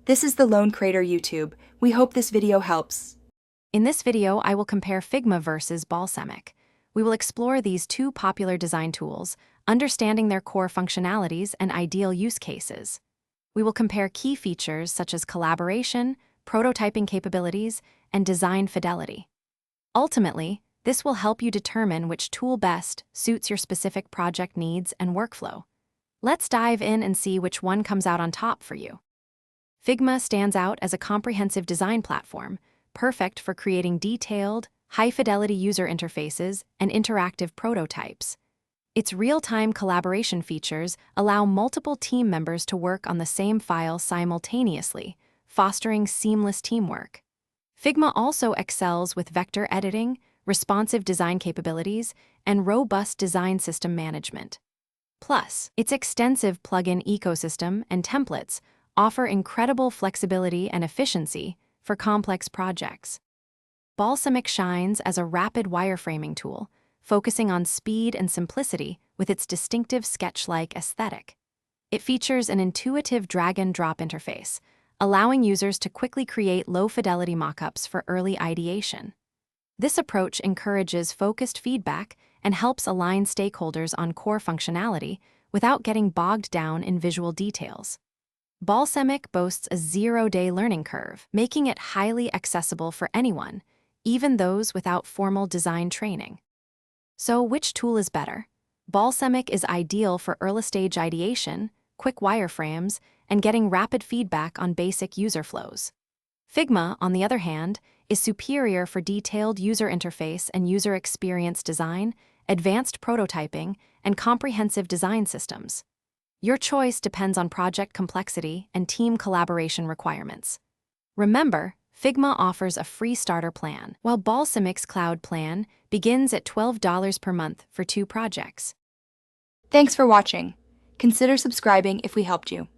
This is the Lone Creator YouTube. We hope this video helps. In this video, I will compare Figma versus Balsamiq. We will explore these two popular design tools, understanding their core functionalities and ideal use cases. We will compare key features such as collaboration, prototyping capabilities, and design fidelity. Ultimately, this will help you determine which tool best suits your specific project needs and workflow. Let's dive in and see which one comes out on top for you. Figma stands out as a comprehensive design platform, perfect for creating detailed, high-fidelity user interfaces and interactive prototypes. Its real-time collaboration features allow multiple team members to work on the same file simultaneously, fostering seamless teamwork. Figma also excels with vector editing, responsive design capabilities, and robust design system management. Plus, its extensive plugin ecosystem and templates offer incredible flexibility and efficiency for complex projects. Balsamiq shines as a rapid wireframing tool, focusing on speed and simplicity with its distinctive sketch-like aesthetic. It features an intuitive drag-and-drop interface, allowing users to quickly create low-fidelity mockups for early ideation. This approach encourages focused feedback and helps align stakeholders on core functionality without getting bogged down in visual details. Balsamiq boasts a zero-day learning curve, making it highly accessible for anyone, even those without formal design training. So, which tool is better? Balsamiq is ideal for early-stage ideation, quick wireframes, and getting rapid feedback on basic user flows. Figma, on the other hand, is superior for detailed user interface and user experience design, advanced prototyping, and comprehensive design systems. Your choice depends on project complexity and team collaboration requirements. Remember, Figma offers a free starter plan, while Balsamiq's cloud plan begins at $12 per month for 2 projects. Thanks for watching. Consider subscribing if we helped you.